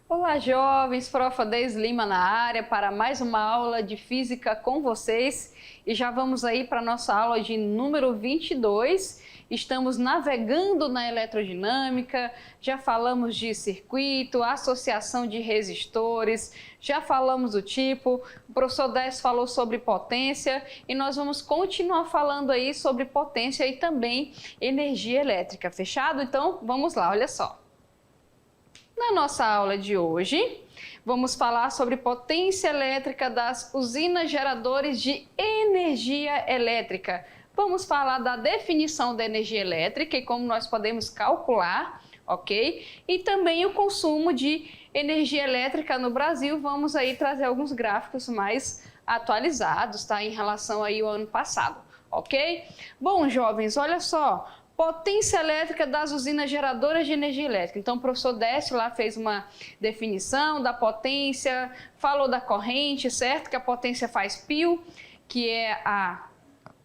Olá, jovens, Prof. Deise Lima na área para mais uma aula de física com vocês. E já vamos aí para a nossa aula de número 22. Estamos navegando na eletrodinâmica, já falamos de circuito, associação de resistores, já falamos do tipo, o professor Décio falou sobre potência e nós vamos continuar falando aí sobre potência e também energia elétrica. Fechado? Então, vamos lá, olha só. Na nossa aula de hoje, vamos falar sobre potência elétrica das usinas geradoras de energia elétrica. Vamos falar da definição da energia elétrica e como nós podemos calcular, ok? E também o consumo de energia elétrica no Brasil. Vamos aí trazer alguns gráficos mais atualizados, tá? Em relação aí ao ano passado, ok? Bom, jovens, olha só. Potência elétrica das usinas geradoras de energia elétrica. Então, o professor Décio lá fez uma definição da potência, falou da corrente, certo? Que a potência faz π, que é a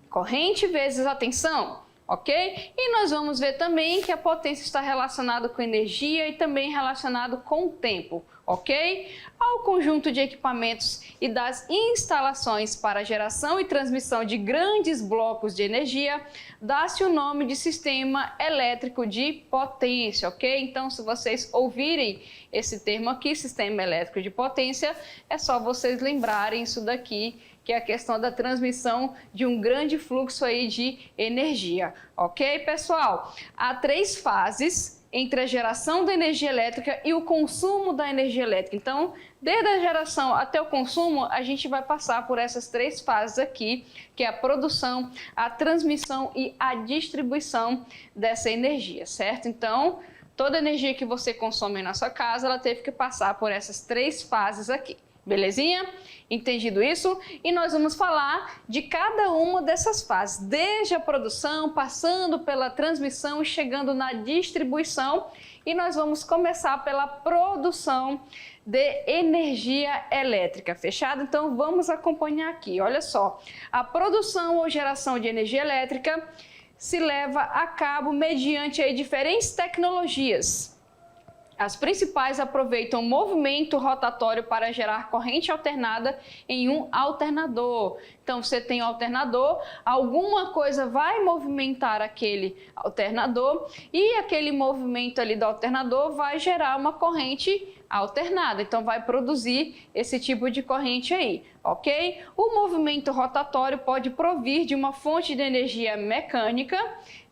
corrente vezes a tensão, ok? E nós vamos ver também que a potência está relacionada com energia e também relacionado com o tempo, ok? Ao conjunto de equipamentos e das instalações para geração e transmissão de grandes blocos de energia, dá-se o nome de sistema elétrico de potência, ok? Então, se vocês ouvirem esse termo aqui, sistema elétrico de potência, é só vocês lembrarem isso daqui, que é a questão da transmissão de um grande fluxo aí de energia, ok, pessoal? Há 3 fases entre a geração da energia elétrica e o consumo da energia elétrica. Então, desde a geração até o consumo, a gente vai passar por essas 3 fases aqui, que é a produção, a transmissão e a distribuição dessa energia, certo? Então, toda energia que você consome na sua casa, ela teve que passar por essas 3 fases aqui. Belezinha? Entendido isso? E nós vamos falar de cada uma dessas fases, desde a produção, passando pela transmissão e chegando na distribuição. E nós vamos começar pela produção de energia elétrica, fechado? Então vamos acompanhar aqui, olha só. A produção ou geração de energia elétrica se leva a cabo mediante aí diferentes tecnologias. As principais aproveitam o movimento rotatório para gerar corrente alternada em um alternador. Então, você tem um alternador, alguma coisa vai movimentar aquele alternador e aquele movimento ali do alternador vai gerar uma corrente alternada. Então, vai produzir esse tipo de corrente aí, ok? O movimento rotatório pode provir de uma fonte de energia mecânica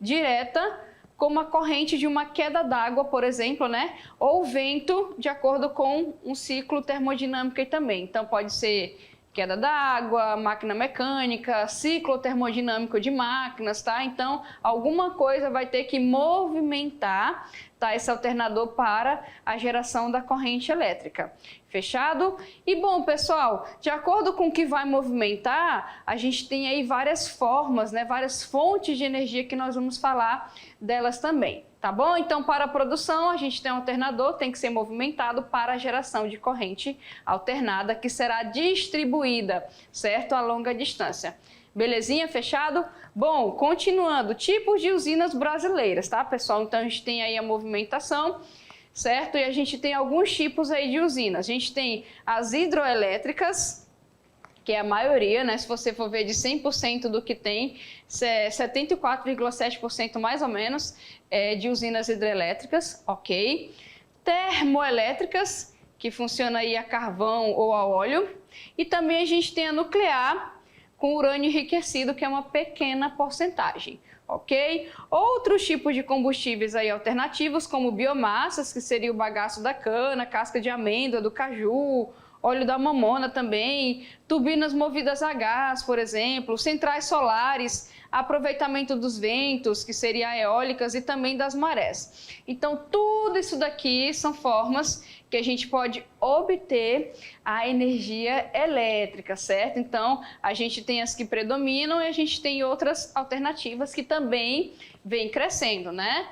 direta, como a corrente de uma queda d'água, por exemplo, né? Ou vento, de acordo com um ciclo termodinâmico também. Então, pode ser queda d'água, máquina mecânica, ciclo termodinâmico de máquinas, tá? Então, alguma coisa vai ter que movimentar, tá, esse alternador para a geração da corrente elétrica. Fechado? E bom, pessoal, de acordo com o que vai movimentar, a gente tem aí várias formas, né, várias fontes de energia que nós vamos falar delas também, tá bom? Então, para a produção, a gente tem um alternador, tem que ser movimentado para a geração de corrente alternada, que será distribuída, certo? A longa distância. Belezinha? Fechado? Bom, continuando, tipos de usinas brasileiras, tá, pessoal? Então, a gente tem aí a movimentação, certo? E a gente tem alguns tipos aí de usinas. A gente tem as hidroelétricas, que é a maioria, né? Se você for ver de 100% do que tem, 74,7% mais ou menos de usinas hidrelétricas, ok? Termoelétricas, que funciona aí a carvão ou a óleo. E também a gente tem a nuclear, com urânio enriquecido, que é uma pequena porcentagem, ok? Outros tipos de combustíveis aí alternativos, como biomassas, que seria o bagaço da cana, casca de amêndoa, do caju, óleo da mamona também, turbinas movidas a gás, por exemplo, centrais solares, aproveitamento dos ventos, que seria eólicas, e também das marés. Então, tudo isso daqui são formas que a gente pode obter a energia elétrica, certo? Então, a gente tem as que predominam e a gente tem outras alternativas que também vêm crescendo, né?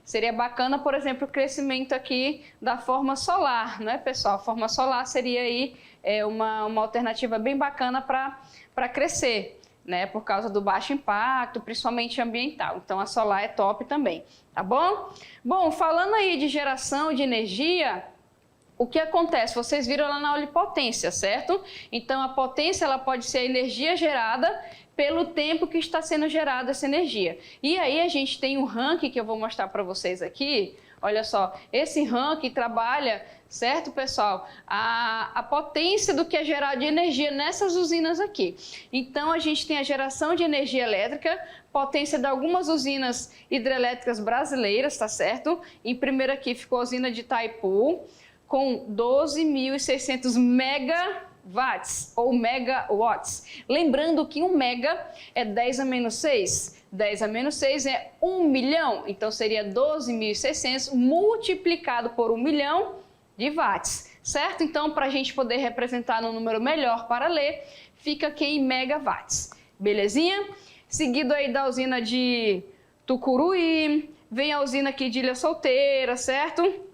Seria bacana, por exemplo, o crescimento aqui da forma solar, né, pessoal? A forma solar seria aí uma alternativa bem bacana para crescer, né? Por causa do baixo impacto, principalmente ambiental. Então a solar é top também, tá bom? Bom, falando aí de geração de energia, o que acontece? Vocês viram lá na olipotência, certo? Então a potência ela pode ser a energia gerada pelo tempo que está sendo gerada essa energia. E aí a gente tem um ranking que eu vou mostrar para vocês aqui. Olha só, esse ranking trabalha, certo, pessoal? A potência do que é gerado de energia nessas usinas aqui. Então, a gente tem a geração de energia elétrica, potência de algumas usinas hidrelétricas brasileiras, tá certo? Em primeiro aqui ficou a usina de Itaipu, com 12.600 megawatts ou megawatts. Lembrando que 1 mega é 10 a menos 6. 10 a menos 6 é 1 milhão, então seria 12.600 multiplicado por 1 milhão de watts, certo? Então, para a gente poder representar no número melhor para ler, fica aqui em megawatts, belezinha? Seguido aí da usina de Tucuruí, vem a usina aqui de Ilha Solteira, certo?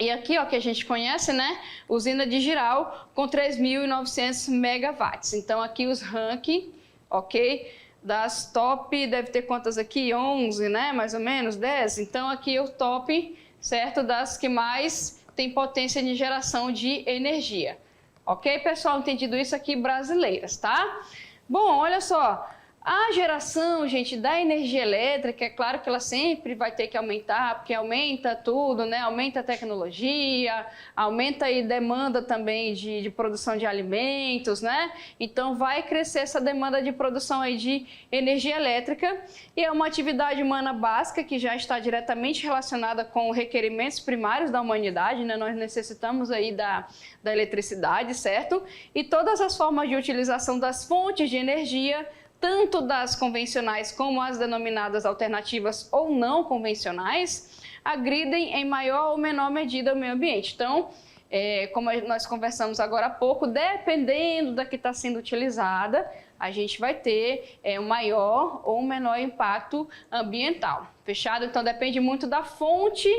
E aqui, ó, que a gente conhece, né? Usina de Jirau com 3.900 megawatts. Então, aqui os ranking, ok? Das top, deve ter quantas aqui? 11, né? Mais ou menos, 10. Então, aqui o top, certo? Das que mais tem potência de geração de energia. Ok, pessoal? Entendido isso aqui, brasileiras, tá? Bom, olha só. A geração, gente, da energia elétrica, é claro que ela sempre vai ter que aumentar, porque aumenta tudo, né? Aumenta a tecnologia, aumenta a demanda também de produção de alimentos, né? Então vai crescer essa demanda de produção aí de energia elétrica e é uma atividade humana básica que já está diretamente relacionada com requerimentos primários da humanidade, né? Nós necessitamos aí da eletricidade, certo? E todas as formas de utilização das fontes de energia, tanto das convencionais como as denominadas alternativas ou não convencionais, agridem em maior ou menor medida o meio ambiente. Então, como nós conversamos agora há pouco, dependendo da que está sendo utilizada, a gente vai ter um maior ou menor impacto ambiental. Fechado? Então, depende muito da fonte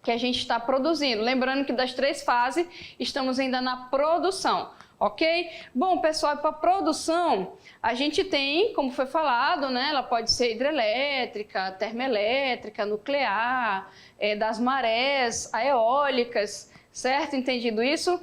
que a gente está produzindo. Lembrando que das 3 fases, estamos ainda na produção. Ok? Bom, pessoal, para produção, a gente tem, como foi falado, né? Ela pode ser hidrelétrica, termoelétrica, nuclear, das marés, eólicas, certo? Entendido isso?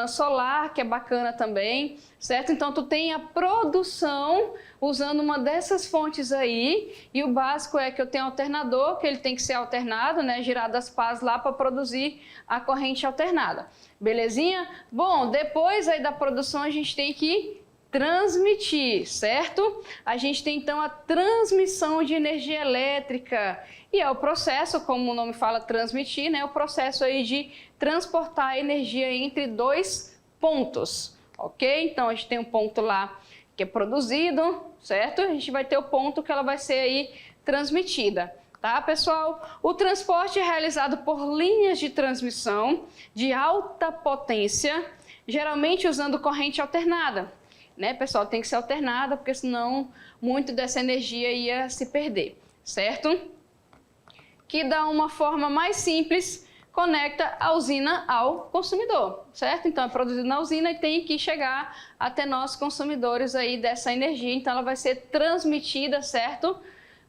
Solar, que é bacana também, certo? Então, tu tem a produção usando uma dessas fontes aí, e o básico é que eu tenho alternador, que ele tem que ser alternado, né? Girado as pás lá para produzir a corrente alternada. Belezinha? Bom, depois aí da produção a gente tem que transmitir, certo? A gente tem então a transmissão de energia elétrica e é o processo, como o nome fala, transmitir, né? O processo aí de transportar a energia entre 2 pontos, ok? Então a gente tem um ponto lá que é produzido, certo? A gente vai ter o ponto que ela vai ser aí transmitida. Tá, pessoal? O transporte é realizado por linhas de transmissão de alta potência, geralmente usando corrente alternada. Né, pessoal? Tem que ser alternada, porque senão muito dessa energia ia se perder, certo? Que dá uma forma mais simples, conecta a usina ao consumidor, certo? Então é produzido na usina e tem que chegar até nós consumidores aí dessa energia, então ela vai ser transmitida, certo?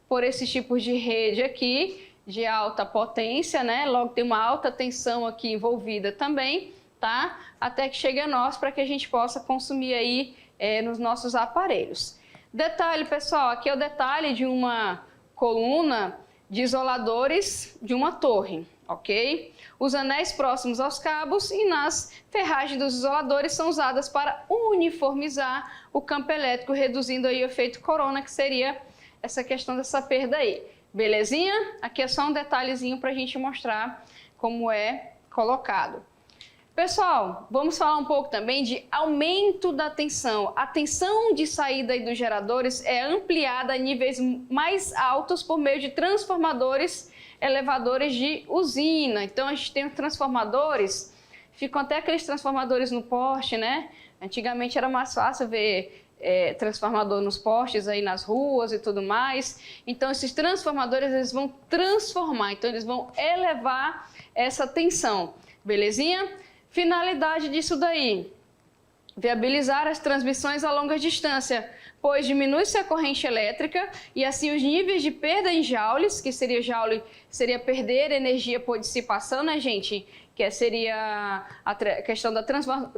Por esses tipos de rede aqui, de alta potência, né? Logo tem uma alta tensão aqui envolvida também, tá? Até que chegue a nós para que a gente possa consumir aí nos nossos aparelhos. Detalhe, pessoal, aqui é o detalhe de uma coluna de isoladores de uma torre, ok? Os anéis próximos aos cabos e nas ferragens dos isoladores são usadas para uniformizar o campo elétrico, reduzindo aí o efeito corona, que seria essa questão dessa perda aí. Belezinha? Aqui é só um detalhezinho para a gente mostrar como é colocado. Pessoal, vamos falar um pouco também de aumento da tensão. A tensão de saída aí dos geradores é ampliada a níveis mais altos por meio de transformadores elevadores de usina. Então a gente tem os transformadores, ficam até aqueles transformadores no poste, né? Antigamente era mais fácil ver transformador nos postes aí nas ruas e tudo mais. Então esses transformadores eles vão transformar, então eles vão elevar essa tensão, belezinha? Finalidade disso daí, viabilizar as transmissões a longa distância pois diminui-se a corrente elétrica e assim os níveis de perda em joules, que seria joule, seria perder energia por dissipação, né, gente? Que seria a questão da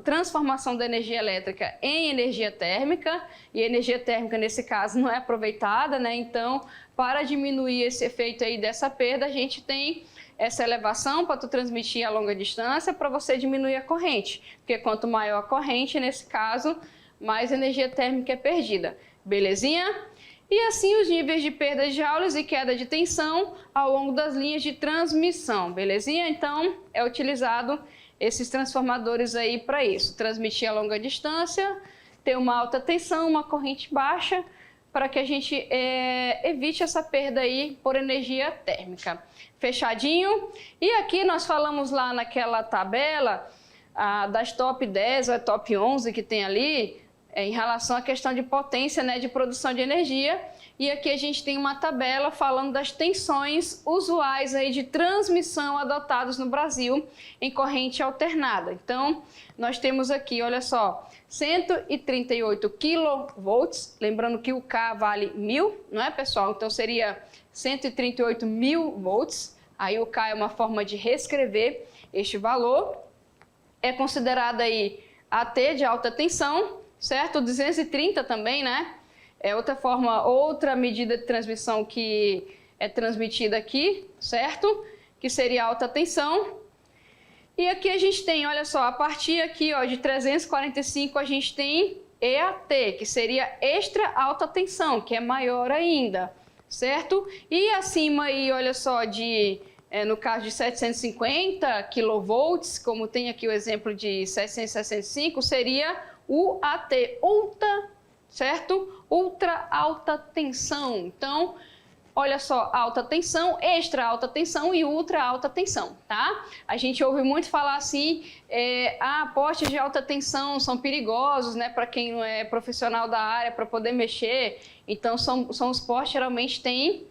transformação da energia elétrica em energia térmica, e a energia térmica, nesse caso, não é aproveitada, né? Então, para diminuir esse efeito aí dessa perda, a gente tem essa elevação para tu transmitir a longa distância, para você diminuir a corrente, porque quanto maior a corrente, nesse caso, mais energia térmica é perdida. Belezinha? E assim os níveis de perda de joules e queda de tensão ao longo das linhas de transmissão. Belezinha? Então, é utilizado esses transformadores aí para isso. Transmitir a longa distância, ter uma alta tensão, uma corrente baixa, para que a gente evite essa perda aí por energia térmica. Fechadinho? E aqui nós falamos lá naquela tabela das top 10 ou top 11 que tem ali, em relação à questão de potência, né, de produção de energia. E aqui a gente tem uma tabela falando das tensões usuais aí de transmissão adotadas no Brasil em corrente alternada. Então, nós temos aqui, olha só, 138 kV, lembrando que o K vale 1000, não é, pessoal? Então, seria 138 mil volts. Aí o K é uma forma de reescrever este valor. É considerada aí AT de alta tensão, certo? 230 também, né? É outra medida de transmissão que é transmitida aqui, certo? Que seria alta tensão. E aqui a gente tem, olha só, a partir aqui, ó, de 345 a gente tem EAT, que seria extra alta tensão, que é maior ainda, certo? E acima aí, olha só, no caso de 750 kV, como tem aqui o exemplo de 765, seria UAT, ultra, certo? Ultra alta tensão. Então, olha só, alta tensão, extra alta tensão e ultra alta tensão, tá? A gente ouve muito falar assim, postes de alta tensão são perigosos, né? Para quem não é profissional da área, para poder mexer. Então, são os postes geralmente têm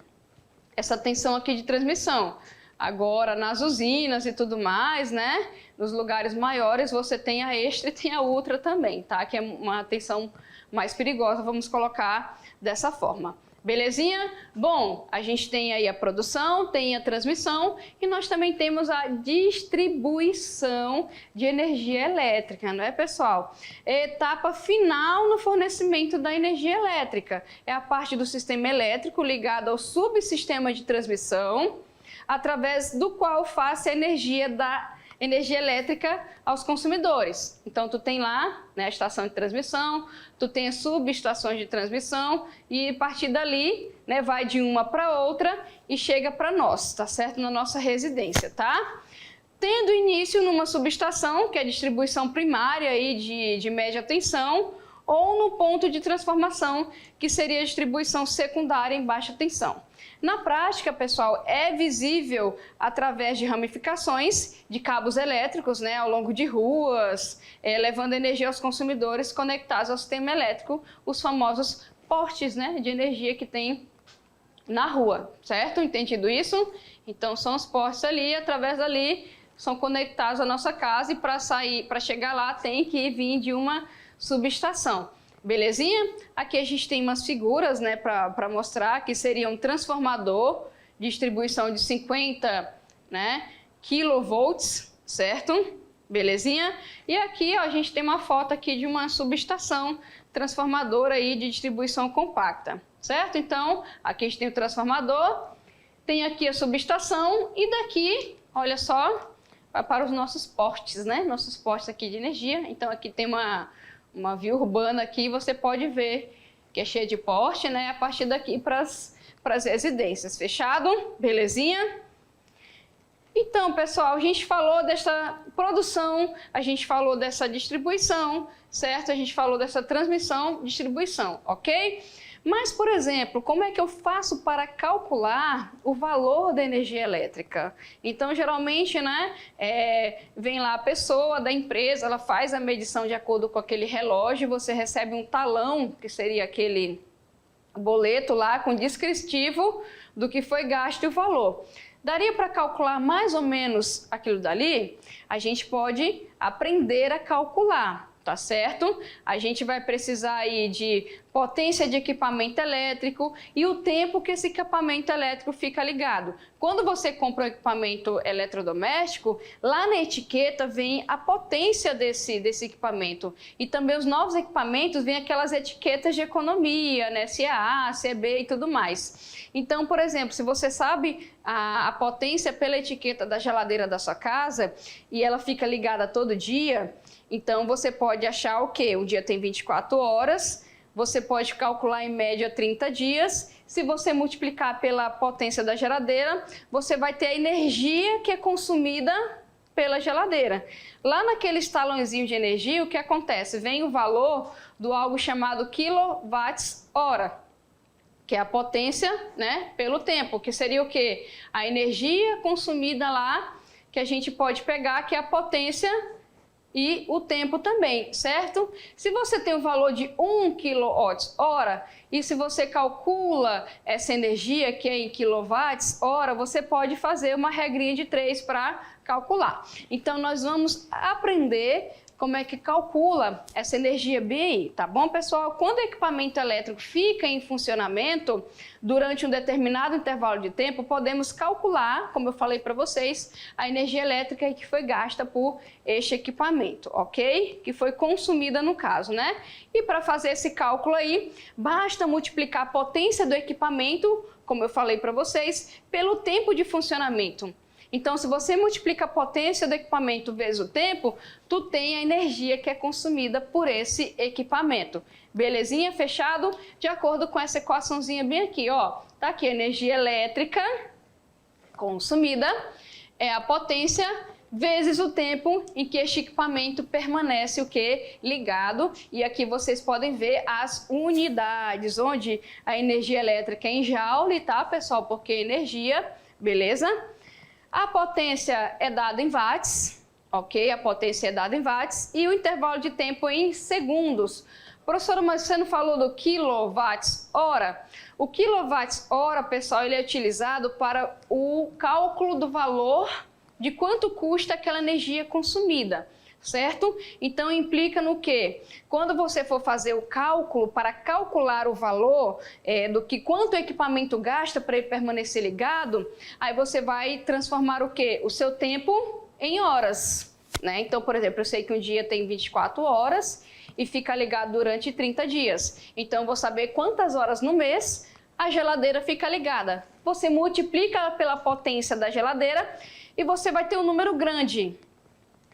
essa tensão aqui de transmissão. Agora, nas usinas e tudo mais, né? Nos lugares maiores, você tem a extra e tem a ultra também, tá? Que é uma tensão mais perigosa, vamos colocar dessa forma. Belezinha? Bom, a gente tem aí a produção, tem a transmissão e nós também temos a distribuição de energia elétrica, não é, pessoal? É a etapa final no fornecimento da energia elétrica. É a parte do sistema elétrico ligada ao subsistema de transmissão, através do qual faz a energia elétrica aos consumidores. Então, tu tem lá, né, a estação de transmissão, tu tem as subestações de transmissão e a partir dali, né, vai de uma para outra e chega para nós, tá certo? Na nossa residência, tá? Tendo início numa subestação, que é a distribuição primária aí de média tensão, ou no ponto de transformação, que seria a distribuição secundária em baixa tensão. Na prática, pessoal, é visível através de ramificações de cabos elétricos, né, ao longo de ruas, levando energia aos consumidores conectados ao sistema elétrico, os famosos postes, né, de energia que tem na rua, certo? Entendido isso? Então, são os postes ali, através dali, são conectados à nossa casa e para chegar lá tem que vir de uma subestação. Belezinha? Aqui a gente tem umas figuras, né, para mostrar que seria um transformador de distribuição de 50, né, kilovolts, certo? Belezinha? E aqui, ó, a gente tem uma foto aqui de uma subestação transformadora aí de distribuição compacta, certo? Então, aqui a gente tem o transformador, tem aqui a subestação e daqui, olha só, vai para os nossos postes, né? Nossos postes aqui de energia. Então, aqui tem uma via urbana aqui, você pode ver que é cheia de poste, né? A partir daqui para as residências. Fechado? Belezinha? Então, pessoal, a gente falou dessa produção, a gente falou dessa distribuição, certo? A gente falou dessa transmissão, distribuição, ok? Mas, por exemplo, como é que eu faço para calcular o valor da energia elétrica? Então, geralmente, né, vem lá a pessoa da empresa, ela faz a medição de acordo com aquele relógio, você recebe um talão, que seria aquele boleto lá com descritivo do que foi gasto e o valor. Daria para calcular mais ou menos aquilo dali? A gente pode aprender a calcular, tá certo? A gente vai precisar aí de potência de equipamento elétrico e o tempo que esse equipamento elétrico fica ligado. Quando você compra um equipamento eletrodoméstico, lá na etiqueta vem a potência desse equipamento. E também os novos equipamentos vêm aquelas etiquetas de economia, né? Se é A, se é B e tudo mais. Então, por exemplo, se você sabe a potência pela etiqueta da geladeira da sua casa e ela fica ligada todo dia, então você pode achar o quê? Um dia tem 24 horas, você pode calcular em média 30 dias. Se você multiplicar pela potência da geladeira, você vai ter a energia que é consumida pela geladeira. Lá naquele talãozinho de energia, o que acontece? Vem o valor do algo chamado quilowatts-hora, que é a potência, né, pelo tempo, que seria o quê? A energia consumida lá, que a gente pode pegar, que é a potência e o tempo também, certo? Se você tem o valor de 1 kWh e se você calcula essa energia que é em kWh, você pode fazer uma regrinha de 3 para calcular. Então, nós vamos aprender como é que calcula essa energia bem aí, tá bom, pessoal? Quando o equipamento elétrico fica em funcionamento durante um determinado intervalo de tempo, podemos calcular, como eu falei para vocês, a energia elétrica que foi gasta por este equipamento, ok? Que foi consumida no caso, né? E para fazer esse cálculo aí, basta multiplicar a potência do equipamento, como eu falei para vocês, pelo tempo de funcionamento. Então, se você multiplica a potência do equipamento vezes o tempo, tu tem a energia que é consumida por esse equipamento. Belezinha? Fechado? De acordo com essa equaçãozinha bem aqui, ó. Tá aqui a energia elétrica consumida é a potência vezes o tempo em que este equipamento permanece o quê? Ligado. E aqui vocês podem ver as unidades, onde a energia elétrica é em joule, tá, pessoal? Porque energia, beleza? A potência é dada em watts, ok? A potência é dada em watts e o intervalo de tempo em segundos. Professora, mas você não falou do quilowatts-hora? O quilowatts-hora, pessoal, ele é utilizado para o cálculo do valor de quanto custa aquela energia consumida, certo? Então, implica no quê? Quando você for fazer o cálculo, para calcular o valor do que quanto o equipamento gasta para ele permanecer ligado, aí você vai transformar o quê? O seu tempo em horas, né? Então, por exemplo, eu sei que um dia tem 24 horas e fica ligado durante 30 dias. Então, eu vou saber quantas horas no mês a geladeira fica ligada. Você multiplica pela potência da geladeira e você vai ter um número grande.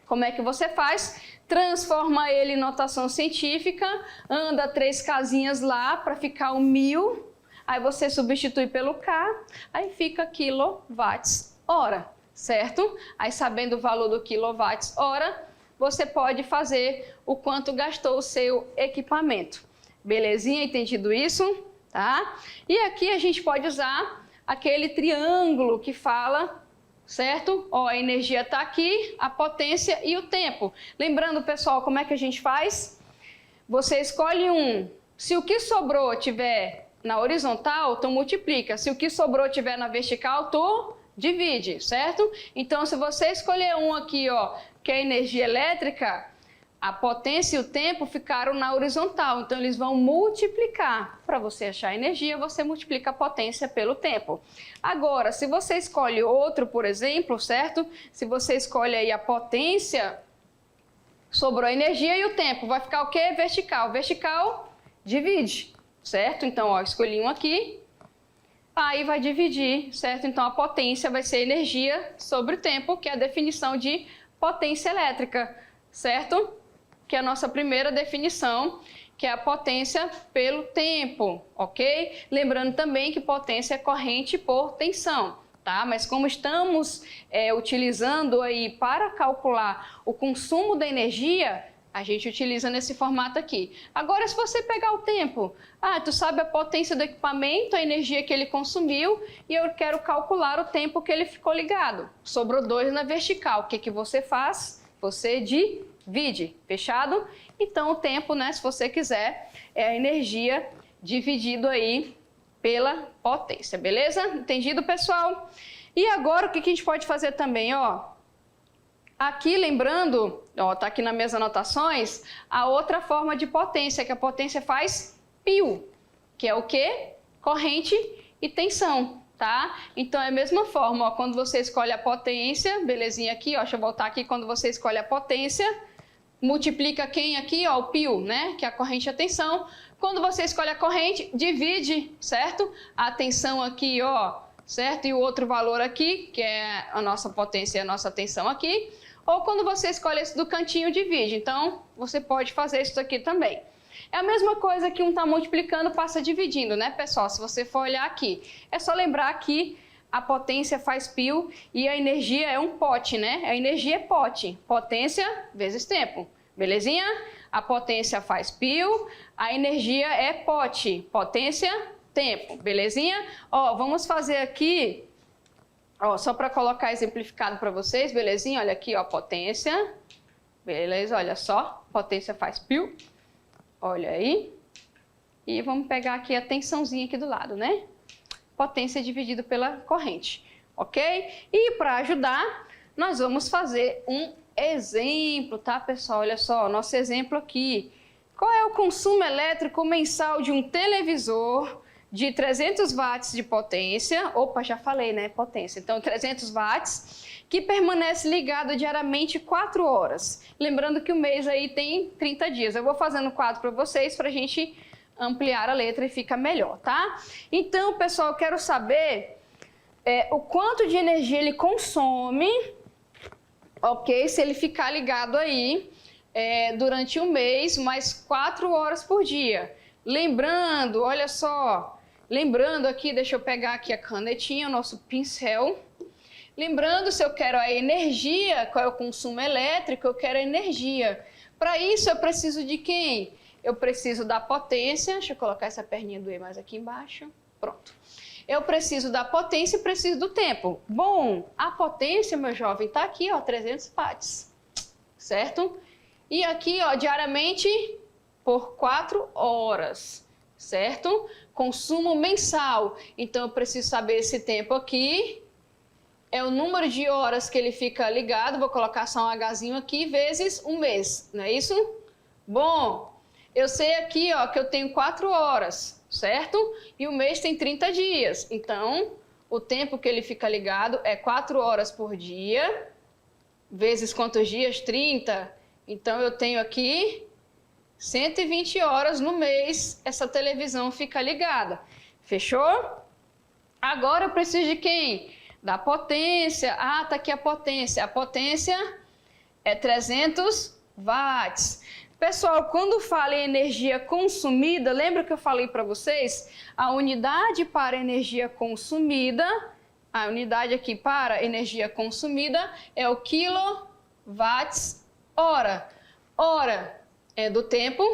Como é que você faz? Transforma ele em notação científica, anda 3 casinhas lá para ficar o 1000, aí você substitui pelo K, aí fica quilowatts-hora, certo? Aí sabendo o valor do quilowatts-hora, você pode fazer o quanto gastou o seu equipamento. Belezinha? Entendido isso? Tá? E aqui a gente pode usar aquele triângulo que fala, certo? Ó, a energia está aqui, a potência e o tempo. Lembrando, pessoal, como é que a gente faz? Você escolhe um. Se o que sobrou tiver na horizontal, tu multiplica. Se o que sobrou tiver na vertical, tu divide, certo? Então, se você escolher um aqui, ó, que é a energia elétrica, a potência e o tempo ficaram na horizontal, então eles vão multiplicar. Para você achar a energia, você multiplica a potência pelo tempo. Agora, se você escolhe outro, por exemplo, certo? Se você escolhe aí a potência, sobrou a energia e o tempo. Vai ficar o quê? Vertical. Vertical, divide, certo? Então, ó, escolhi um aqui, aí vai dividir, certo? Então, a potência vai ser energia sobre o tempo, que é a definição de potência elétrica, certo? Que é a nossa primeira definição, que é a potência pelo tempo, ok? Lembrando também que potência é corrente por tensão, tá? Mas como estamos utilizando aí para calcular o consumo da energia, a gente utiliza nesse formato aqui. Agora, se você pegar o tempo, tu sabe a potência do equipamento, a energia que ele consumiu, e eu quero calcular o tempo que ele ficou ligado. Sobrou 2 na vertical. O que que você faz? Você divide, fechado? Então, o tempo, né, se você quiser, é a energia dividido aí pela potência, beleza? Entendido, pessoal? E agora, o que a gente pode fazer também, ó? Aqui, lembrando, ó, tá aqui nas minhas anotações, a outra forma de potência, que a potência faz pio, que é o quê? Corrente e tensão, tá? Então é a mesma forma, ó, quando você escolhe a potência, belezinha aqui, ó, deixa eu voltar aqui, quando você escolhe a potência, multiplica quem aqui, ó, o pio, né, que é a corrente e a tensão. Quando você escolhe a corrente, divide, certo? A tensão aqui, ó, certo? E o outro valor aqui, que é a nossa potência e a nossa tensão aqui. Ou quando você escolhe esse do cantinho, divide. Então, você pode fazer isso aqui também. É a mesma coisa que um está multiplicando, passa dividindo, né, pessoal? Se você for olhar aqui, é só lembrar que a potência faz pio e a energia é um pote, né? A energia é pote. Potência vezes tempo. Belezinha? A potência faz pio, a energia é pote. Potência, tempo. Belezinha? Ó, vamos fazer aqui, ó, só para colocar exemplificado para vocês, belezinha? Olha aqui, ó, potência. Beleza, olha só. Potência faz pio. Olha aí. E vamos pegar aqui a tensãozinha aqui do lado, né? Potência dividido pela corrente, ok? E para ajudar, nós vamos fazer um exemplo, tá, pessoal? Olha só, nosso exemplo aqui. Qual é o consumo elétrico mensal de um televisor de 300 watts de potência? Opa, já falei, né? Potência. Então, 300 watts, que permanece ligado diariamente 4 horas. Lembrando que o mês aí tem 30 dias. Eu vou fazendo quadro para vocês para a gente ampliar a letra e fica melhor, tá? Então, pessoal, eu quero saber o quanto de energia ele consome, ok? Se ele ficar ligado aí durante um mês, mais 4 horas por dia. Lembrando, olha só, lembrando aqui, deixa eu pegar aqui a canetinha, o nosso pincel. Lembrando, se eu quero a energia, qual é o consumo elétrico, eu quero a energia. Para isso, eu preciso de quem? Eu preciso da potência, deixa eu colocar essa perninha do E mais aqui embaixo, pronto. Eu preciso da potência e preciso do tempo. Bom, a potência, meu jovem, tá aqui, ó, 300 watts, certo? E aqui, ó, diariamente por 4 horas, certo? Consumo mensal, então eu preciso saber esse tempo aqui, é o número de horas que ele fica ligado, vou colocar só um Hzinho aqui, vezes um mês, não é isso? Bom, eu sei aqui, ó, que eu tenho 4 horas, certo? E o mês tem 30 dias. Então, o tempo que ele fica ligado é 4 horas por dia, vezes quantos dias? 30. Então, eu tenho aqui 120 horas no mês, essa televisão fica ligada. Fechou? Agora eu preciso de quem? Da potência. Ah, tá aqui a potência. A potência é 300 watts. Pessoal, quando falo em energia consumida, lembra que eu falei para vocês? A unidade para energia consumida, a unidade aqui para energia consumida é o quilowatts hora. Hora é do tempo,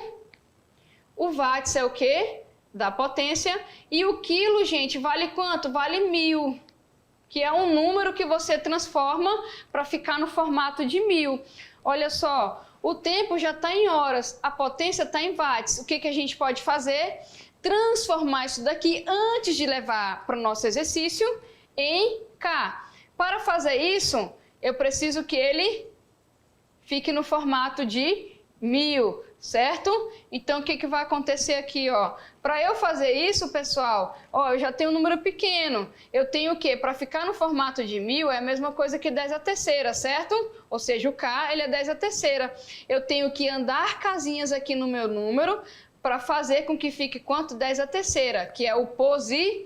o watts é o quê? Da potência, e o quilo, gente, vale quanto? Vale 1000, que é um número que você transforma para ficar no formato de 1000. Olha só, o tempo já está em horas, a potência está em watts. O que a gente pode fazer? Transformar isso daqui antes de levar para o nosso exercício em K. Para fazer isso, eu preciso que ele fique no formato de 1000, certo? Então, o que vai acontecer aqui, ó? Para eu fazer isso, pessoal, ó, eu já tenho um número pequeno. Eu tenho o quê? Para ficar no formato de 1000 é a mesma coisa que 10 à terceira, certo? Ou seja, o K, ele é 10 à terceira. Eu tenho que andar casinhas aqui no meu número para fazer com que fique quanto? 10 à terceira, que é o positivo,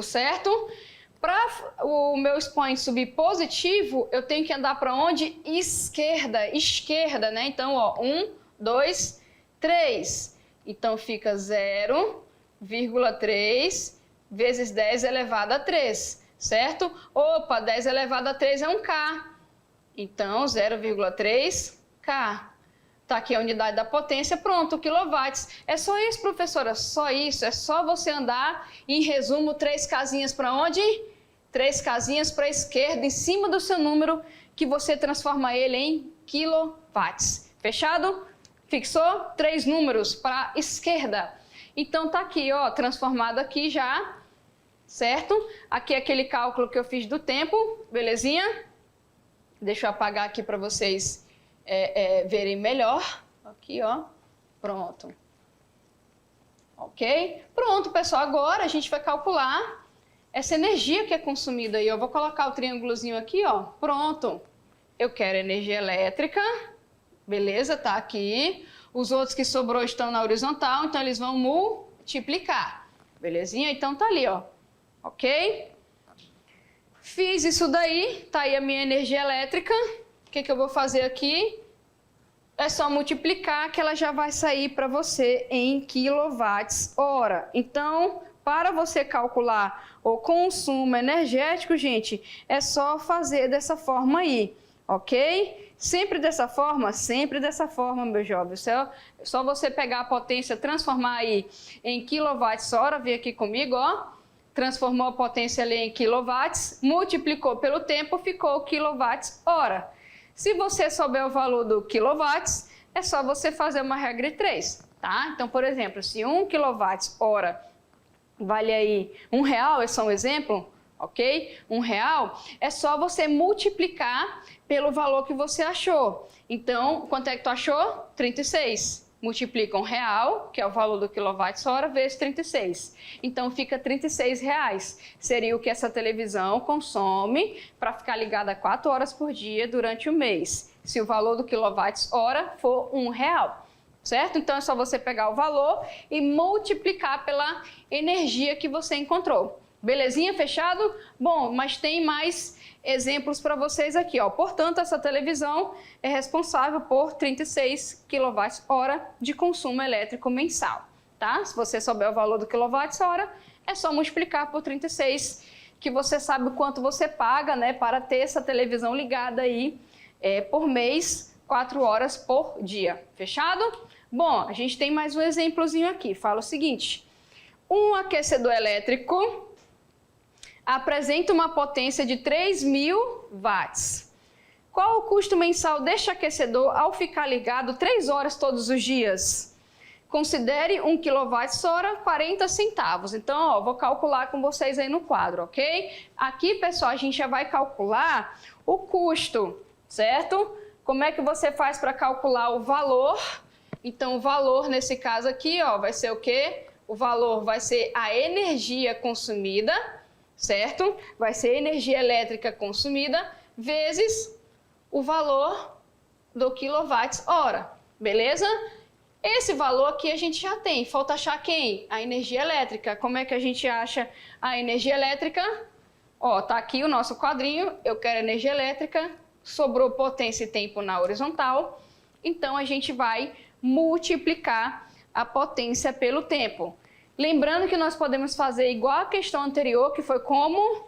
certo? Para o meu expoente subir positivo, eu tenho que andar para onde? Esquerda, esquerda, né? Então, ó, 1, 2, 3. Então, fica 0,3 vezes 10 elevado a 3, certo? Opa, 10 elevado a 3 é um K. Então, 0,3K. Tá aqui a unidade da potência, pronto, quilowatts. É só isso, professora, só isso. É só você andar, em resumo, 3 casinhas para onde? 3 casinhas para a esquerda, em cima do seu número, que você transforma ele em quilowatts. Fechado? Fixou? 3 números para a esquerda. Então, tá aqui, ó, transformado aqui já, certo? Aqui é aquele cálculo que eu fiz do tempo, belezinha? Deixa eu apagar aqui para vocês verem melhor. Aqui, ó. Pronto. Ok? Pronto, pessoal. Agora a gente vai calcular essa energia que é consumida aí. Eu vou colocar o triângulozinho aqui, ó. Pronto. Eu quero energia elétrica. Beleza? Tá aqui. Os outros que sobrou estão na horizontal, então eles vão multiplicar. Belezinha? Então tá ali, ó. Ok? Fiz isso daí. Tá aí a minha energia elétrica. O que eu vou fazer aqui? É só multiplicar que ela já vai sair para você em quilowatts-hora. Então, para você calcular o consumo energético, gente, é só fazer dessa forma aí, ok? Sempre dessa forma, meu jovem. É só você pegar a potência, transformar aí em quilowatts-hora, vem aqui comigo, ó. Transformou a potência ali em quilowatts, multiplicou pelo tempo, ficou quilowatts-hora. Se você souber o valor do quilowatts, é só você fazer uma regra de 3, tá? Então, por exemplo, se 1 quilowatts-hora vale aí R$1, é só um exemplo, ok? R$1, é só você multiplicar pelo valor que você achou. Então, quanto é que tu achou? 36. Multiplica R$1, que é o valor do quilowatts-hora, vezes 36. Então, fica R$36. Seria o que essa televisão consome para ficar ligada 4 horas por dia durante o mês. Se o valor do quilowatts-hora for R$1. Certo? Então, é só você pegar o valor e multiplicar pela energia que você encontrou. Belezinha? Fechado? Bom, mas tem mais exemplos para vocês aqui, ó. Portanto, essa televisão é responsável por 36 kWh de consumo elétrico mensal, tá? Se você souber o valor do quilowatts-hora, é só multiplicar por 36, que você sabe o quanto você paga, né, para ter essa televisão ligada aí por mês, 4 horas por dia. Fechado? Bom, a gente tem mais um exemplozinho aqui. Fala o seguinte: um aquecedor elétrico apresenta uma potência de 3.000 watts. Qual o custo mensal deste aquecedor ao ficar ligado 3 horas todos os dias? Considere 1 kWh 40 centavos. Então, ó, vou calcular com vocês aí no quadro, ok? Aqui, pessoal, a gente já vai calcular o custo, certo? Como é que você faz para calcular o valor? Então, o valor nesse caso aqui, ó, vai ser o quê? O valor vai ser a energia consumida, certo? Vai ser energia elétrica consumida vezes o valor do quilowatts-hora, beleza? Esse valor aqui a gente já tem. Falta achar quem? A energia elétrica. Como é que a gente acha a energia elétrica? Ó, tá aqui o nosso quadrinho. Eu quero energia elétrica. Sobrou potência e tempo na horizontal. Então, a gente vai multiplicar a potência pelo tempo. Lembrando que nós podemos fazer igual a questão anterior, que foi como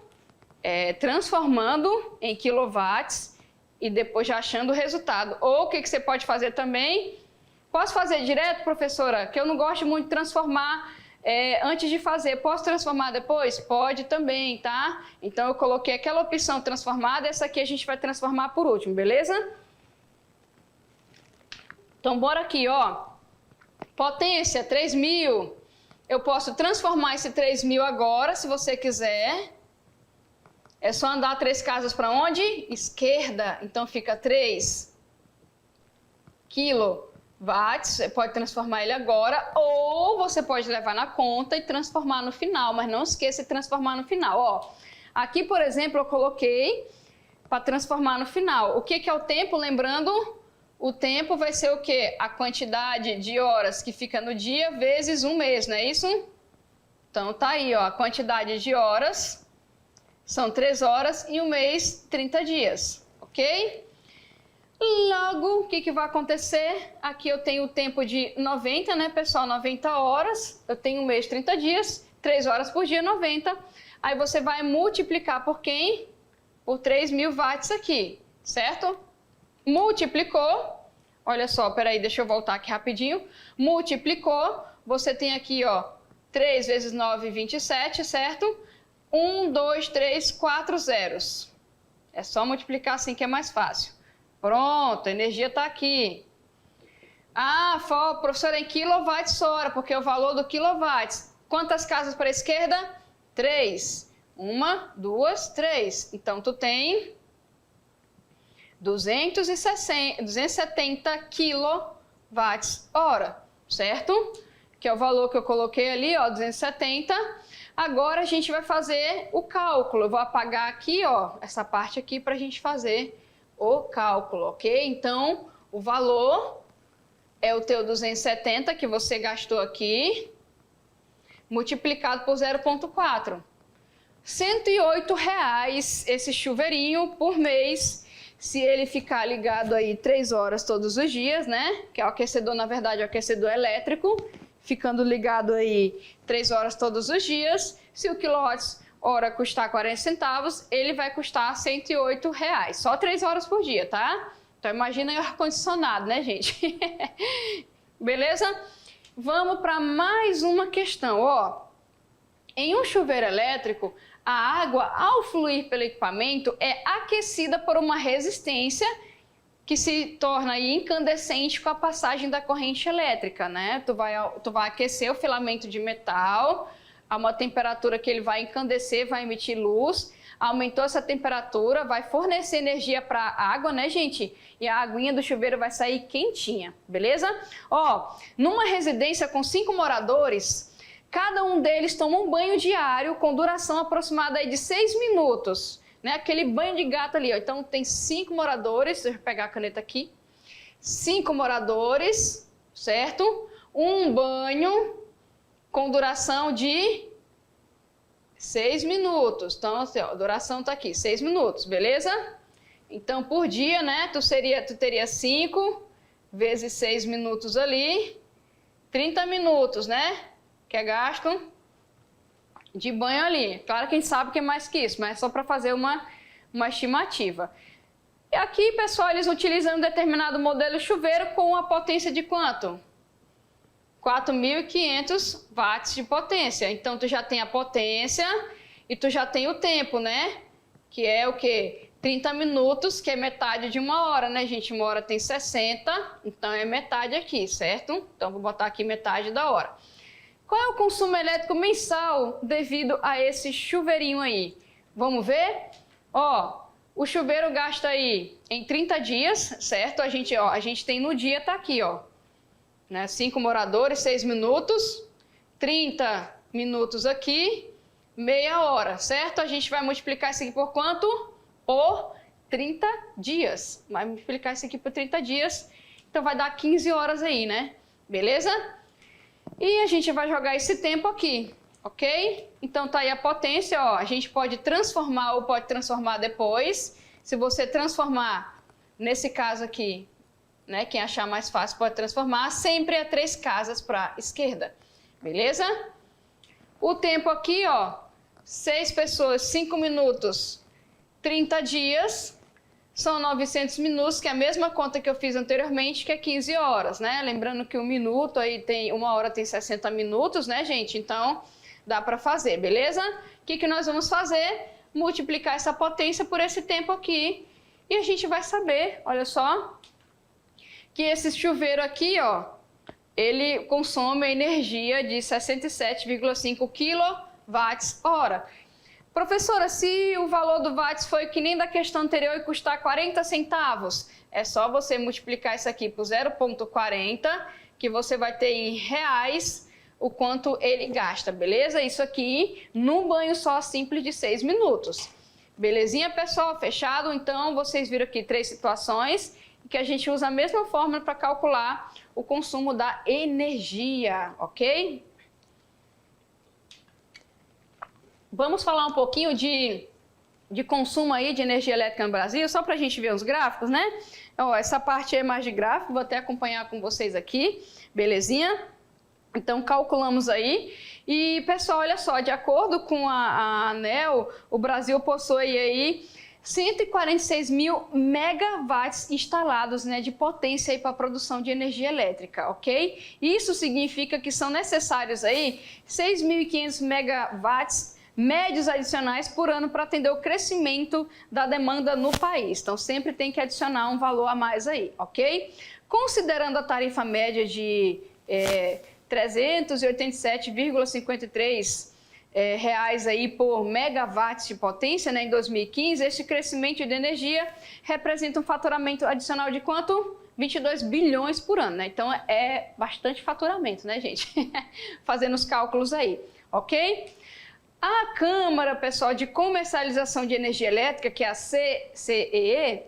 transformando em quilowatts e depois já achando o resultado. Ou o que você pode fazer também? Posso fazer direto, professora? Que eu não gosto muito de transformar antes de fazer. Posso transformar depois? Pode também, tá? Então eu coloquei aquela opção transformada, essa aqui a gente vai transformar por último, beleza? Então bora aqui, ó. Potência, 3.000. Eu posso transformar esse 3.000 agora, se você quiser. É só andar 3 casas para onde? Esquerda. Então fica 3 quilowatts. Você pode transformar ele agora, ou você pode levar na conta e transformar no final. Mas não esqueça de transformar no final. Ó, aqui, por exemplo, eu coloquei para transformar no final. O que é o tempo? Lembrando, o tempo vai ser o quê? A quantidade de horas que fica no dia vezes um mês, não é isso? Então tá aí, ó, a quantidade de horas são 3 horas e um mês, 30 dias, ok? Logo, o que vai acontecer? Aqui eu tenho o tempo de 90, né, pessoal? 90 horas, eu tenho um mês, 30 dias, 3 horas por dia, 90. Aí você vai multiplicar por quem? Por 3.000 watts aqui, certo? Multiplicou, olha só, peraí, deixa eu voltar aqui rapidinho. Multiplicou, você tem aqui, ó, 3 vezes 9, 27, certo? 1, 2, 3, 4 zeros. É só multiplicar assim que é mais fácil. Pronto, a energia está aqui. Ah, professora, em quilowatts-hora, porque é o valor do quilowatts. Quantas casas para a esquerda? 3. 1, 2, 3. Então, tu tem 270 kWh, certo? Que é o valor que eu coloquei ali, ó, 270. Agora a gente vai fazer o cálculo. Eu vou apagar aqui, ó, essa parte aqui para a gente fazer o cálculo, ok? Então, o valor é o teu 270 que você gastou aqui, multiplicado por 0,4. R$ 108 esse chuveirinho por mês, se ele ficar ligado aí 3 horas todos os dias, né? Que é o aquecedor, na verdade, é o aquecedor elétrico, ficando ligado aí 3 horas todos os dias. Se o quilowatt-hora custar 40 centavos, ele vai custar R$ 108, só 3 horas por dia, tá? Então imagina o ar-condicionado, né, gente? Beleza? Vamos para mais uma questão, ó. Em um chuveiro elétrico, a água, ao fluir pelo equipamento, é aquecida por uma resistência que se torna aí incandescente com a passagem da corrente elétrica, né? Tu vai aquecer o filamento de metal a uma temperatura que ele vai encandecer, vai emitir luz. Aumentou essa temperatura, vai fornecer energia para a água, né, gente? E a aguinha do chuveiro vai sair quentinha, beleza? Ó, numa residência com 5 moradores, cada um deles toma um banho diário com duração aproximada aí de 6 minutos, né? Aquele banho de gato ali, ó. Então tem 5 moradores, deixa eu pegar a caneta aqui. 5 moradores, certo? Um banho com duração de 6 minutos. Então, assim, ó, a duração tá aqui, 6 minutos, beleza? Então, por dia, né, tu teria 5 vezes 6 minutos ali, 30 minutos, né? Que é gasto de banho ali. Claro que a gente sabe que é mais que isso, mas é só para fazer uma estimativa. E aqui, pessoal, eles utilizam um determinado modelo de chuveiro com a potência de quanto? 4.500 watts de potência. Então, tu já tem a potência e tu já tem o tempo, né? Que é o quê? 30 minutos, que é metade de 1 hora, né, gente? 1 hora tem 60, então é metade aqui, certo? Então, vou botar aqui metade da hora. Qual é o consumo elétrico mensal devido a esse chuveirinho aí? Vamos ver? Ó, o chuveiro gasta aí em 30 dias, certo? A gente tem no dia, tá aqui, ó. Né? 5 moradores, 6 minutos, 30 minutos aqui, meia hora, certo? A gente vai multiplicar isso aqui por quanto? Por 30 dias. Vai multiplicar isso aqui por 30 dias, então vai dar 15 horas aí, né? Beleza? E a gente vai jogar esse tempo aqui, ok? Então tá aí a potência, ó. A gente pode transformar ou pode transformar depois. Se você transformar, nesse caso aqui, né, quem achar mais fácil pode transformar, sempre é 3 casas para a esquerda, beleza? O tempo aqui, ó, 6 pessoas, 5 minutos, 30 dias, são 900 minutos, que é a mesma conta que eu fiz anteriormente, que é 15 horas, né? Lembrando que 1 minuto aí tem, 1 hora tem 60 minutos, né, gente? Então, dá para fazer, beleza? O que nós vamos fazer? Multiplicar essa potência por esse tempo aqui, e a gente vai saber, olha só, que esse chuveiro aqui, ó, ele consome a energia de 67,5 kWh. Professora, se o valor do watts foi que nem da questão anterior e custar 40 centavos, é só você multiplicar isso aqui por 0,40, que você vai ter em reais o quanto ele gasta, beleza? Isso aqui num banho só simples de 6 minutos. Belezinha, pessoal? Fechado? Então, vocês viram aqui 3 situações que a gente usa a mesma fórmula para calcular o consumo da energia, ok? Vamos falar um pouquinho de consumo aí de energia elétrica no Brasil, só para a gente ver os gráficos, né? Ó, essa parte é mais de gráfico, vou até acompanhar com vocês aqui, belezinha? Então, calculamos aí. E, pessoal, olha só, de acordo com a ANEEL, o Brasil possui aí 146 mil megawatts instalados, né, de potência para a produção de energia elétrica, ok? Isso significa que são necessários aí 6.500 megawatts médios adicionais por ano para atender o crescimento da demanda no país. Então, sempre tem que adicionar um valor a mais aí, ok? Considerando a tarifa média de 387,53 reais aí por megawatts de potência, né, em 2015, esse crescimento de energia representa um faturamento adicional de quanto? 22 bilhões por ano, né? Então é bastante faturamento, né, gente? Fazendo os cálculos aí, ok? A Câmara, pessoal, de Comercialização de Energia Elétrica, que é a CCEE,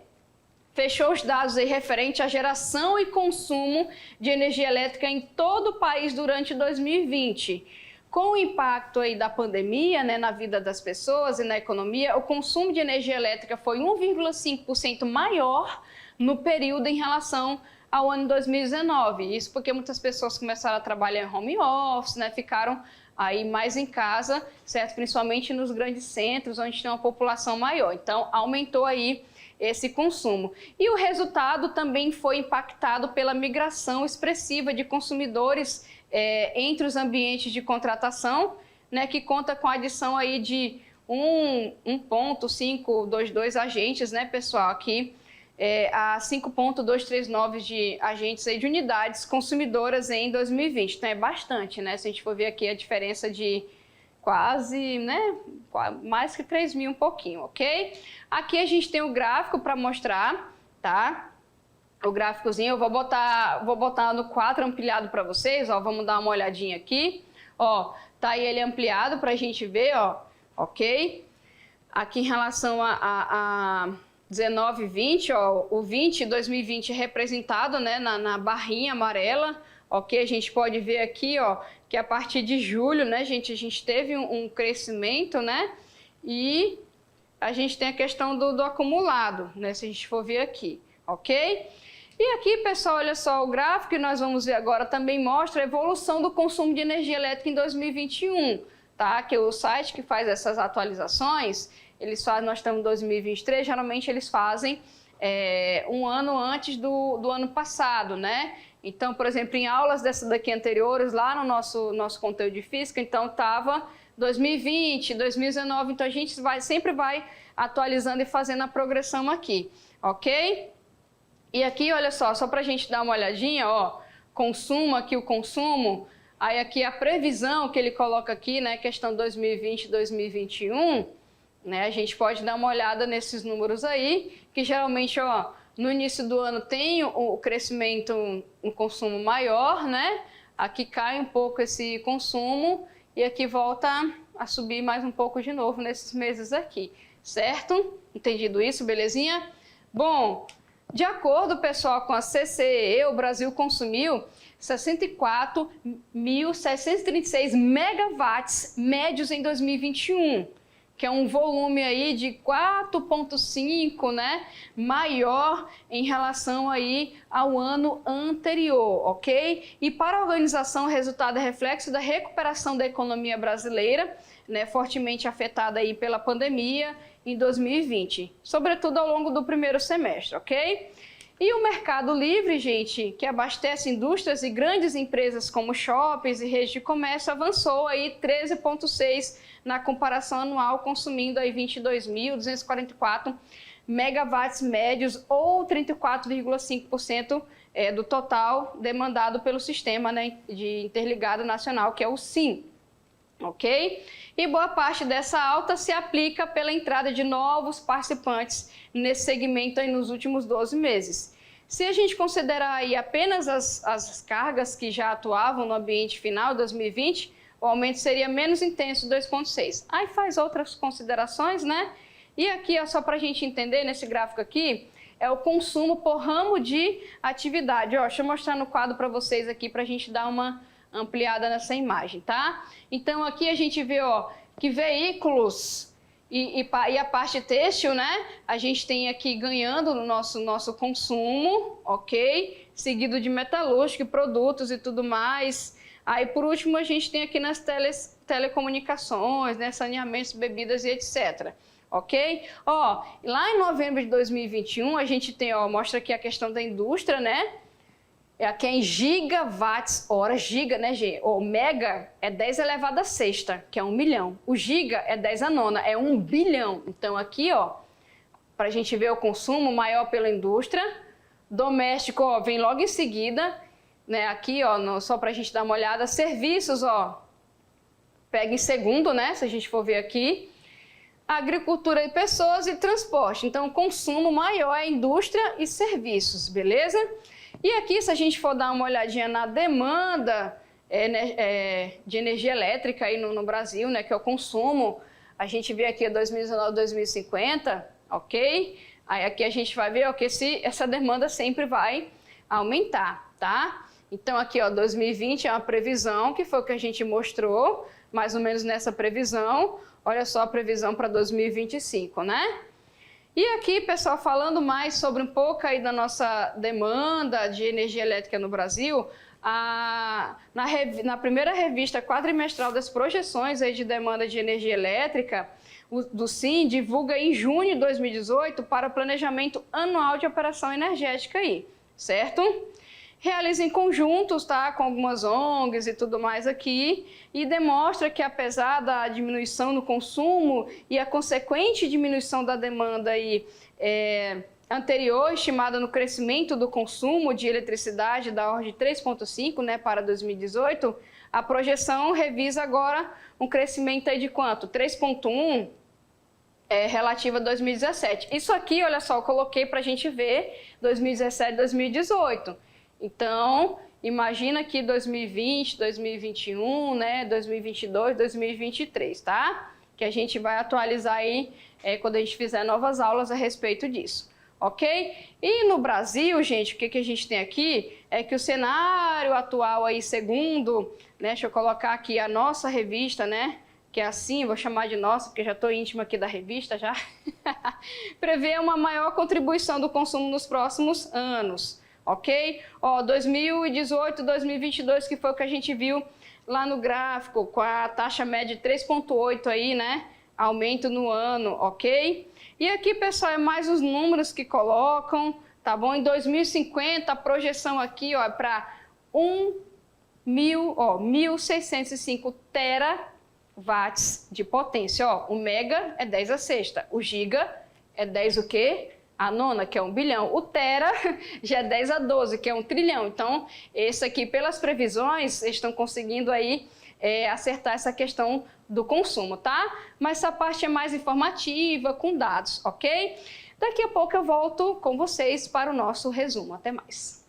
fechou os dados aí referente à geração e consumo de energia elétrica em todo o país durante 2020. Com o impacto aí da pandemia, né, na vida das pessoas e na economia, o consumo de energia elétrica foi 1,5% maior no período em relação ao ano 2019. Isso porque muitas pessoas começaram a trabalhar em home office, né, ficaram aí mais em casa, certo? Principalmente nos grandes centros, onde tem uma população maior. Então, aumentou aí esse consumo. E o resultado também foi impactado pela migração expressiva de consumidores entre os ambientes de contratação, né, que conta com a adição aí de 1,522 agentes, né, pessoal, aqui a 5,239 de agentes aí de unidades consumidoras em 2020. Então é bastante, né, se a gente for ver aqui a diferença de quase, né, mais que 3 mil um pouquinho, ok? Aqui a gente tem o gráfico para mostrar, tá? O gráficozinho, eu vou botar no quadro ampliado para vocês, ó, vamos dar uma olhadinha aqui, ó, tá aí ele ampliado para a gente ver, ó, ok? Aqui em relação a 19 e 20, ó, o 2020 representado, né, na barrinha amarela, ok? A gente pode ver aqui, ó, que a partir de julho, né, gente, a gente teve um crescimento, né, e a gente tem a questão do acumulado, né, se a gente for ver aqui, ok? E aqui, pessoal, olha só, o gráfico que nós vamos ver agora também mostra a evolução do consumo de energia elétrica em 2021, tá? Que o site que faz essas atualizações, eles fazem, nós estamos em 2023, geralmente eles fazem um ano antes do ano passado, né? Então, por exemplo, em aulas dessa daqui anteriores, lá no nosso conteúdo de física, então estava 2020, 2019, então a gente sempre vai atualizando e fazendo a progressão aqui, ok? E aqui, olha só para a gente dar uma olhadinha, ó, consumo, aqui o consumo, aí aqui a previsão que ele coloca aqui, né, questão 2020 2021, né, a gente pode dar uma olhada nesses números aí, que geralmente, ó, no início do ano tem o crescimento, um consumo maior, né, aqui cai um pouco esse consumo e aqui volta a subir mais um pouco de novo nesses meses aqui, certo? Entendido isso, belezinha? Bom, de acordo, pessoal, com a CCEE, o Brasil consumiu 64.636 megawatts médios em 2021, que é um volume aí de 4,5, né, maior em relação aí ao ano anterior, ok? E para a organização, o resultado é reflexo da recuperação da economia brasileira, né, fortemente afetada aí pela pandemia em 2020, sobretudo ao longo do primeiro semestre, ok? E o Mercado Livre, gente, que abastece indústrias e grandes empresas como shoppings e redes de comércio, avançou aí 13,6 na comparação anual, consumindo aí 22.244 megawatts médios ou 34,5% do total demandado pelo Sistema, né, de Interligado Nacional, que é o SIM. Ok? E boa parte dessa alta se aplica pela entrada de novos participantes nesse segmento aí nos últimos 12 meses. Se a gente considerar aí apenas as cargas que já atuavam no ambiente final de 2020, o aumento seria menos intenso, 2,6. Aí faz outras considerações, né? E aqui, ó, só para a gente entender, nesse gráfico aqui, é o consumo por ramo de atividade. Ó, deixa eu mostrar no quadro para vocês aqui, para a gente dar uma ampliada nessa imagem, tá? Então aqui a gente vê, ó, que veículos e a parte têxtil, né? A gente tem aqui ganhando no nosso consumo, ok? Seguido de metalúrgico, produtos e tudo mais. Aí por último a gente tem aqui nas telecomunicações, né? Saneamentos, bebidas e etc. Ok? Ó, lá em novembro de 2021 a gente tem, ó, mostra aqui a questão da indústria, né? Aqui é em gigawatts hora, giga, né, G? O mega é 10 elevado a sexta, que é 1 milhão. O giga é 10 a nona, é 1 bilhão. Então aqui, ó, para a gente ver o consumo maior pela indústria, doméstico, ó, vem logo em seguida, né? Aqui, ó, só para a gente dar uma olhada, serviços, ó, pega em segundo, né? Se a gente for ver aqui, agricultura e pessoas e transporte. Então, o consumo maior é indústria e serviços, beleza? E aqui, se a gente for dar uma olhadinha na demanda de energia elétrica aí no Brasil, né, que é o consumo, a gente vê aqui 2019, 2050, ok? Aí aqui a gente vai ver que essa demanda sempre vai aumentar, tá? Então aqui, ó, 2020 é uma previsão, que foi o que a gente mostrou, mais ou menos nessa previsão. Olha só a previsão para 2025, né? E aqui, pessoal, falando mais sobre um pouco aí da nossa demanda de energia elétrica no Brasil, na primeira revista quadrimestral das projeções aí de demanda de energia elétrica, do SIM divulga em junho de 2018 para o planejamento anual de operação energética aí, certo? Realiza em conjuntos, tá, com algumas ONGs e tudo mais aqui, e demonstra que apesar da diminuição no consumo e a consequente diminuição da demanda aí, anterior, estimada no crescimento do consumo de eletricidade da ordem de 3,5, né, para 2018, a projeção revisa agora um crescimento aí de quanto? 3,1 relativa a 2017. Isso aqui, olha só, eu coloquei para a gente ver 2017 e 2018. Então, imagina que 2020, 2021, né, 2022, 2023, tá? Que a gente vai atualizar aí quando a gente fizer novas aulas a respeito disso, ok? E no Brasil, gente, o que a gente tem aqui é que o cenário atual aí, segundo, né, deixa eu colocar aqui a nossa revista, né, que é assim, vou chamar de nossa, porque já estou íntima aqui da revista já, prevê uma maior contribuição do consumo nos próximos anos. Ok? Ó, 2018, 2022, que foi o que a gente viu lá no gráfico, com a taxa média de 3,8 aí, né? Aumento no ano, ok? E aqui, pessoal, é mais os números que colocam, tá bom? Em 2050, a projeção aqui, ó, é para 1.605 terawatts de potência, ó. O mega é 10 a sexta, o giga é 10 o quê? A nona, que é 1 bilhão, o tera já é 10 a 12, que é 1 trilhão. Então, esse aqui, pelas previsões, estão conseguindo aí acertar essa questão do consumo, tá? Mas essa parte é mais informativa, com dados, ok? Daqui a pouco eu volto com vocês para o nosso resumo. Até mais!